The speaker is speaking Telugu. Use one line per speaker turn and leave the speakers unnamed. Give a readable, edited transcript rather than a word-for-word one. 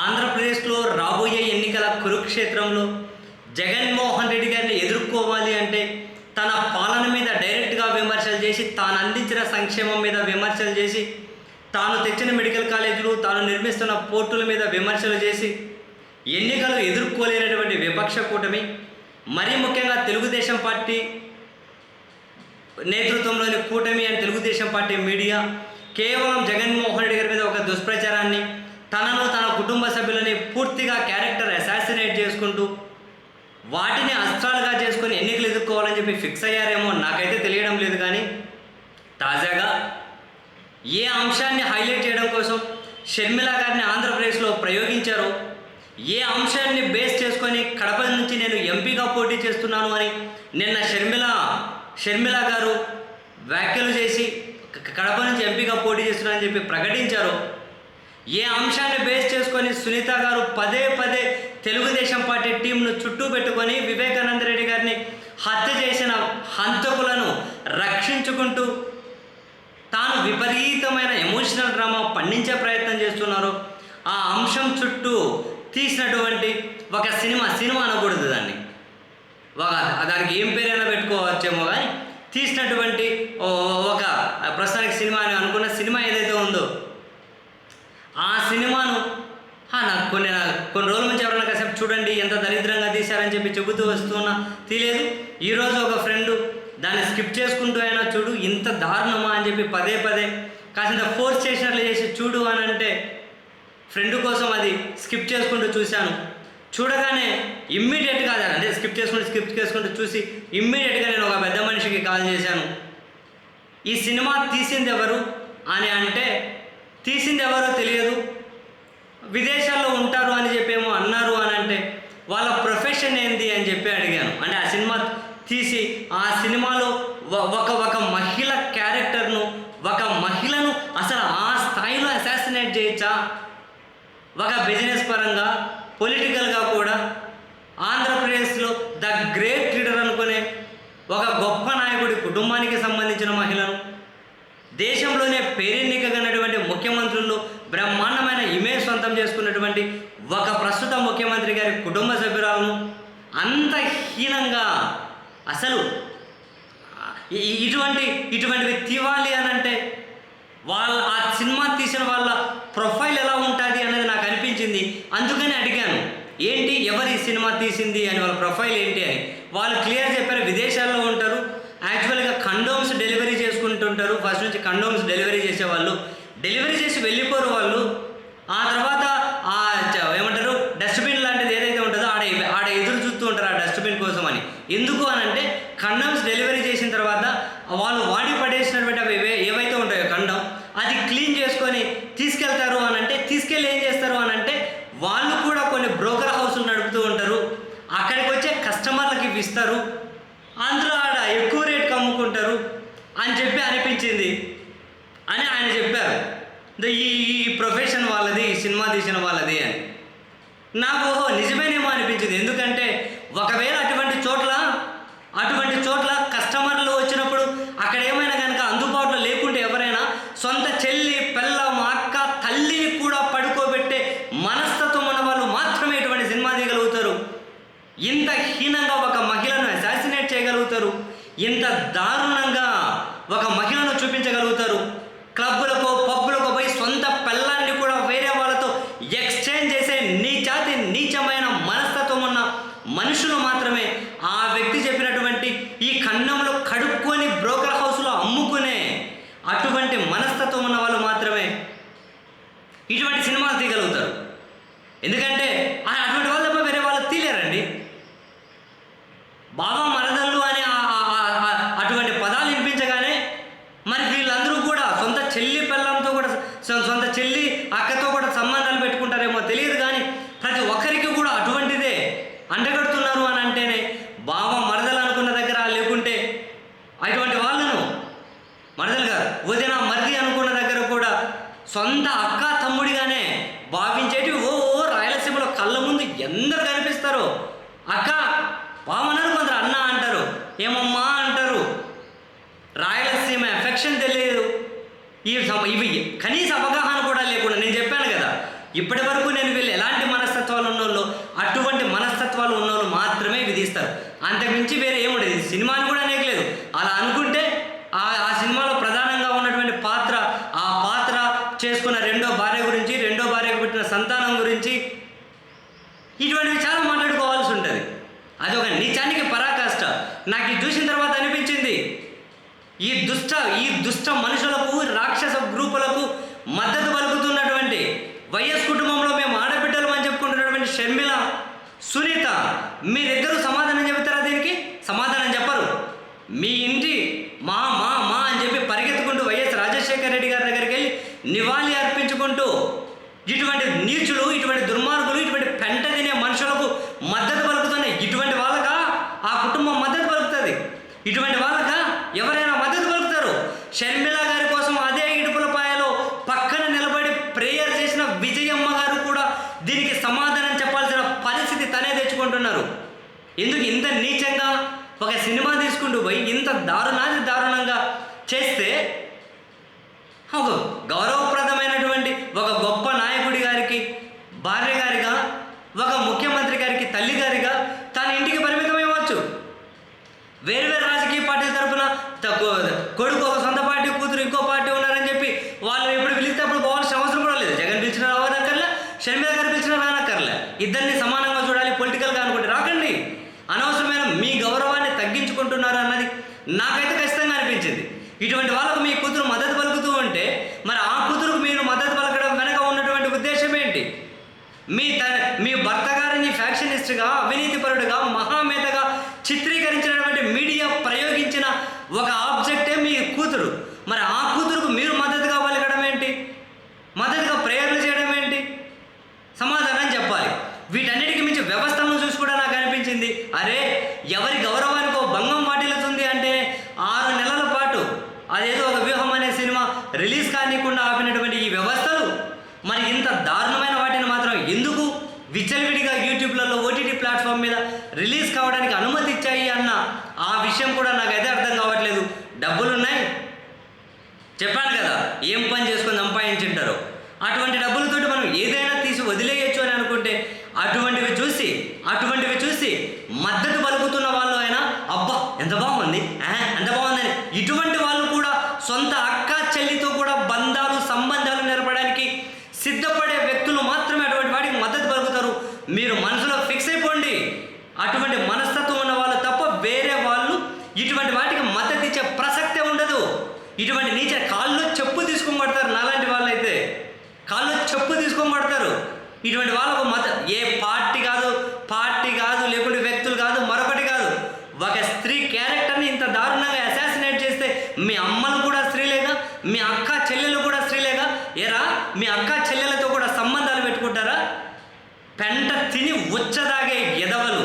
ఆంధ్రప్రదేశ్లో రాబోయే ఎన్నికల కురుక్షేత్రంలో జగన్మోహన్ రెడ్డి గారిని ఎదుర్కోవాలి అంటే తన పాలన మీద డైరెక్ట్గా విమర్శలు చేసి, తాను అందించిన సంక్షేమం మీద విమర్శలు చేసి, తాను తెచ్చిన మెడికల్ కాలేజీలు, తాను నిర్మిస్తున్న పోర్టుల మీద విమర్శలు చేసి ఎన్నికలు ఎదుర్కోలేనటువంటి విపక్ష కూటమి, మరీ ముఖ్యంగా తెలుగుదేశం పార్టీ నేతృత్వంలోని కూటమి అండ్ తెలుగుదేశం పార్టీ మీడియా కేవలం జగన్మోహన్ రెడ్డి గారి మీద ఒక దుష్ప్రచారాన్ని, తనను తన కుటుంబ సభ్యులని పూర్తిగా క్యారెక్టర్ అసాసినేట్ చేసుకుంటూ వాటిని అస్త్రాలుగా చేసుకొని ఎన్నికలు ఎదుర్కోవాలని చెప్పి ఫిక్స్ అయ్యారేమో నాకైతే తెలియడం లేదు. కానీ తాజాగా ఏ అంశాన్ని హైలైట్ చేయడం కోసం షర్మిల గారిని ఆంధ్రప్రదేశ్లో ప్రయోగించారో, ఏ అంశాన్ని బేస్ చేసుకొని కడప నుంచి నేను ఎంపీగా పోటీ చేస్తున్నాను అని నిన్న షర్మిల గారు వ్యాఖ్యలు చేసి కడప నుంచి ఎంపీగా పోటీ చేస్తున్నారని చెప్పి ప్రకటించారో, ఏ అంశాన్ని బేస్ చేసుకొని సునీత గారు పదే పదే తెలుగుదేశం పార్టీ టీంను చుట్టూ పెట్టుకొని వివేకానంద రెడ్డి గారిని హత్య చేసిన హంతకులను రక్షించుకుంటూ తాను విపరీతమైన ఎమోషనల్ డ్రామా పండించే ప్రయత్నం చేస్తున్నారో, ఆ అంశం చుట్టూ తీసినటువంటి ఒక సినిమా అనకూడదు, దానికి ఏం పేరైనా పెట్టుకోవచ్చేమో, కానీ తీసినటువంటి ఒక ప్రస్తుతానికి సినిమా అని అనుకున్న సినిమా ఏదైతే ఉందో ఆ సినిమాను నాకు కొన్ని రోజుల నుంచి ఎవరైనా కాసేపు చూడండి ఎంత దరిద్రంగా తీశారని చెప్పి చెబుతూ వస్తున్నా తీయలేదు. ఈరోజు ఒక ఫ్రెండు దాన్ని స్కిప్ చేసుకుంటూ అయినా చూడు ఇంత దారుణమా అని చెప్పి పదే పదే కాసింత ఫోర్స్ చేసినట్లు చేసి చూడు అని అంటే ఫ్రెండ్ కోసం అది స్కిప్ చేసుకుంటూ చూశాను. చూడగానే ఇమ్మీడియట్గా అంటే స్కిప్ చేసుకుంటూ చూసి ఇమ్మీడియట్గా నేను ఒక పెద్ద మనిషికి కాల్ చేశాను. ఈ సినిమా తీసింది ఎవరు అని అంటే, తీసింది ఎవరో తెలియదు, విదేశాల్లో ఉంటారు అని చెప్పేమో అన్నారు అని అంటే, వాళ్ళ ప్రొఫెషన్ ఏంది అని చెప్పి అడిగాను. అంటే ఆ సినిమా తీసి ఆ సినిమాలో ఒక మహిళ క్యారెక్టర్ను, ఒక మహిళను అసలు ఆ స్థాయిలో అసాసినేట్ చేయొచ్చా? ఒక బిజినెస్ పరంగా, పొలిటికల్గా కూడా ఆంధ్రప్రదేశ్లో ద గ్రేట్ లీడర్ అనుకునే ఒక గొప్ప నాయకుడి కుటుంబానికి సంబంధించిన మహిళను, దేశంలోనే పేరెన్నికగనటువంటి ముఖ్యమంత్రుల్లో బ్రహ్మాండమైన ఇమేజ్ సొంతం చేసుకున్నటువంటి ఒక ప్రస్తుత ముఖ్యమంత్రి గారి కుటుంబ సభ్యురాలను అంత హీనంగా అసలు ఇటువంటివి తీవాలి అని అంటే ఆ సినిమా తీసిన వాళ్ళ ప్రొఫైల్ ఎలా ఉంటుంది అనేది నాకు అనిపించింది. అందుకని అడిగాను, ఏంటి ఎవరి సినిమా తీసింది అని, వాళ్ళ ప్రొఫైల్ ఏంటి అని. వాళ్ళు క్లియర్ చెప్పారు, విదేశాల్లో ఉంటారు, యాక్చువల్గా కండోమ్స్ డెలివరీ చేసుకుంటుంటారు. ఫస్ట్ నుంచి కండోమ్స్ డెలివరీ చేసేవాళ్ళు, డెలివరీ చేసి వెళ్ళిపోరు వాళ్ళు. ఆ తర్వాత ఏమంటారు డస్ట్బిన్ లాంటిది ఏదైతే ఉంటుందో ఆడ ఎదురు చూస్తూ ఉంటారు ఆ డస్ట్బిన్ కోసం అని. ఎందుకు అని అంటే కండోమ్స్ డెలివరీ చేసిన తర్వాత వాళ్ళు వాడి పడేసినటువంటి అవి ఏవైతే ఉంటాయో కండోమ్, అది క్లీన్ చేసుకొని తీసుకెళ్తారు అని అంటే, తీసుకెళ్ళి ఏం చేస్తారు అని అంటే వాళ్ళు కూడా కొన్ని బ్రోకర్ హౌస్లు నడుపుతూ ఉంటారు, అక్కడికి వచ్చే కస్టమర్లకి ఇస్తారు, అందులో ఆడ ఎక్కువ రేటుకి అమ్ముకుంటారు అని చెప్పి అనిపించింది అని ఆయన చెప్పారు. ఈ ప్రొఫెషన్ వాళ్ళది, ఈ సినిమా తీసిన వాళ్ళది అని. నాకు నిజమేనేమో అనిపించింది. ఎందుకంటే ఒకవేళ అటువంటి చోట్ల కస్టమర్లు వచ్చినప్పుడు అక్కడ ఏమైనా కనుక అందుబాటులో లేకుంటే ఎవరైనా సొంత చెల్లి, పిల్లం, అక్క, తల్లిని కూడా పడుకోబెట్టే మనస్తత్వం ఉన్న వాళ్ళు మాత్రమే ఇటువంటి సినిమా తీయగలుగుతారు. ఇంత హీనంగా ఒక మహిళను అసాసినేట్ చేయగలుగుతారు, ఇంత దారుణంగా ఒక మహిళను చూపించగలుగుతారు. క్లబ్బులకు, పబ్బులకు పోయి సొంత పిల్లాన్ని కూడా వేరే వాళ్ళతో ఎక్స్చేంజ్ చేసే నీచమైన మనస్తత్వం ఉన్న మనుషులు మాత్రమే, ఆ వ్యక్తి చెప్పినటువంటి ఈ కన్నంలో కడుక్కొని బ్రోకర్ హౌస్లో అమ్ముకునే అటువంటి మనస్తత్వం ఉన్న వాళ్ళు మాత్రమే ఇటువంటి సినిమాలు తీయగలుగుతారు. ఎందుకంటే అటువంటి వాళ్ళు తప్ప వేరే వాళ్ళు తీయలేరండి. బాబా మరదళ్ళు అని అటువంటి పదాలు వినిపించగానే మరి వీళ్ళందరూ కూడా సొంత చెల్లి పిల్లంతో కూడా, సొంత చెల్లి అక్కతో కూడా సంబంధాలు పెట్టుకుంటారేమో తెలియదు, కానీ ప్రతి ఒక్కరికి కూడా అటువంటిదే అంటగడుతున్నారు అని అంటేనే బాబా మరదలు అనుకున్న దగ్గర, లేకుంటే అటువంటి వాళ్ళను మరదలు గారు వదిన మరిది అనుకున్న దగ్గర కూడా సొంత అక్క తమ్ముడిగానే భావించేటి రాయలసీమలో కళ్ళ ముందు ఎందరు కనిపిస్తారో, అక్క బావనరు, కొందరు అన్న అంటారు, ఏమమ్మా అంటారు. రాయలసీమ ఎఫెక్షన్ తెలియదు, ఇవి కనీస అవగాహన కూడా లేకుండా. నేను చెప్పాను కదా, ఇప్పటి వరకు నేను వీళ్ళు ఎలాంటి మనస్తత్వాలు ఉన్నవాళ్ళు మాత్రమే విధిస్తారు. అంతకుమించి వేరే ఏముండదు. సినిమాని కూడా అనేకలేదు. అలా అనుకుంటే ఆ సినిమాలో ప్రధానంగా ఉన్నటువంటి పాత్ర, ఆ పాత్ర చేసుకున్న రెండో భార్య గురించి, రెండో భార్యకు పుట్టిన సంతానం గురించి ఇటువంటివి చాలా మాట్లాడుకోవాల్సి ఉంటుంది. అది ఒక నీచానికి పరాకాష్ట. నాకు ఇది చూసిన తర్వాత అనిపించింది, ఈ దుష్ట మనుషులకు, రాక్షస గ్రూపులకు మద్దతు పలుకుతున్నటువంటి వైఎస్ కుటుంబంలో మేము ఆడబిడ్డలు అని చెప్పుకుంటున్నటువంటి షర్మిల, సునీత, మీరిద్దరూ సమాధానం చెబుతారా? దీనికి సమాధానం చెప్పరు. మీ ఇంటి మా మా మా అని చెప్పి పరిగెత్తుకుంటూ వైఎస్ రాజశేఖర రెడ్డి గారి దగ్గరికి వెళ్ళి నివాళి అర్పించుకుంటూ ఇటువంటి నీచులు, ఇటువంటి దుర్మార్గులు, ఇటువంటి పెంట తినే మనుషులకు మద్దతు పలుకుతున్న ఇటువంటి వాళ్ళగా ఆ కుటుంబం మద్దతు పలుకుతుంది. ఇటువంటి వాళ్ళగా ఎవరైనా మద్దతు పలుకుతారు. షర్మిల గారి కోసం అదే ఇడుపులపాయలో పక్కన నిలబడి ప్రేయర్ చేసిన విజయమ్మ గారు కూడా దీనికి సమాధానం చెప్పాల్సిన పరిస్థితి తనే తెచ్చుకుంటున్నారు. ఎందుకు ఇంత నీచంగా ఒక సినిమా తీసుకుంటూ పోయి ఇంత దారుణంగా చేస్తే ఒక గౌరవప్రదమైనటువంటి ఒక గొప్ప నాయకుడి గారికి భార్య గారిగా, ఒక ముఖ్యమంత్రి గారికి తల్లి గారిగా తన ఇంటికి పరిమితమైవచ్చు. వేరు రాజకీయ పార్టీల తరఫున కొడుకు ఒక సొంత పార్టీ, కూతురు ఇంకో పార్టీ ఉన్నారని చెప్పి వాళ్ళు ఎప్పుడు పిలిస్తే అప్పుడు పోవాల్సిన అవసరం కూడా లేదు. జగన్ పిలిచిన రావనక్కర్లే, షర్మిల గారు పిలిచిన రానక్కర్లే. ఇద్దరిని సమానంగా చూడాలి పొలిటికల్గా అనుకుంటే రాకండి. అనవసరమైన మీ గౌరవాన్ని తగ్గించుకుంటున్నారు అన్నది నాకైతే ఖచ్చితంగా అనిపించింది. ఇటువంటి వాళ్ళకు మీ కూతురు మద్దతు పలుకుతూ ఉంటే మరి ఆ కూతురుకు మీరు మద్దతు పలకడం వెనక ఉన్నటువంటి ఉద్దేశం ఏంటి? మీ భర్త గారిని ఫ్యాక్షనిస్ట్గా, అవినీతిపరుడుగా, మహామేతగా చిత్రీకరించినటువంటి మీడియా ప్రయోగించిన ఒక ఆబ్జెక్టే మీ కూతురు. మరి ఆ కూతురుకు మీరు మద్దతుగా పలకడం ఏంటి? మద్దతుగా ప్రేయర్లు చేయడం ఏంటి? సమాధానం చెప్పాలి. వీటన్నిటికి మించి వ్యవస్థలను చూసి కూడా నాకు అనిపించింది, అరే ఎవరి గౌరవానికో భంగం వాటిల్లుతుంది అంటే 6 నెలల పాటు అదేదో ఒక వ్యూహం అనే సినిమా రిలీజ్ కానికుండా ఆపినటువంటి ఈ వ్యవస్థలు మరి ఇంత దారుణమైన వాటిని మాత్రం ఎందుకు విచ్చలవిడిగా యూట్యూబ్లలో, ఓటీటీ ప్లాట్ఫామ్ మీద రిలీజ్ కావడానికి అనుమతి ఇచ్చాయి అన్న ఆ విషయం కూడా నాకైతే అర్థం కావట్లేదు. డబ్బులున్నాయి, చెప్పాను కదా, ఏం పని చేసుకొని సంపాదించుంటారో అటువంటి డబ్బులతోటి మనం ఏదైనా తీసి వదిలేయచ్చు అని అనుకుంటే అటువంటివి చూసి మద్దతు పలుకుతున్న వాళ్ళు అయినా అబ్బా ఎంత బాగుంది, ఎంత బాగుందని ఇటువంటి వాళ్ళు కూడా సొంత అక్క చెల్లితో కూడా సంబంధాలు నెరపడానికి సిద్ధపడే వ్యక్తులు మాత్రమే అటువంటి వాటికి మద్దతు పలుకుతారు. మీరు మనసులో ఫిక్స్ అయిపోండి. అటువంటి మనస్తత్వం ఉన్న వాళ్ళు తప్ప వేరే వాళ్ళు ఇటువంటి వాటికి మద్దతు ఇచ్చే ప్రసక్తే ఉండదు. ఇటువంటి నీచ కాళ్ళు చెప్పు తీసుకొని పడతారు. నాలాంటి వాళ్ళు అయితే కాళ్ళు చెప్పు తీసుకొని పడతారు. ఇటువంటి వాళ్ళకు ఏ పార్టీ కాదు లేకుంటే వ్యక్తులు కాదు, మరొకటి కాదు. ఒక స్త్రీ క్యారెక్టర్ని ఇంత దారుణంగా అసాసినేట్ చేస్తే మీ అమ్మలు కూడా స్త్రీలేగా, మీ అక్క చెల్లెలు కూడా స్త్రీలేగా. ఏరా మీ అక్క చెల్లెలతో కూడా సంబంధాలు పెట్టుకుంటారా? పెంట తిని ఉచ్చదాగే ఎదవలు.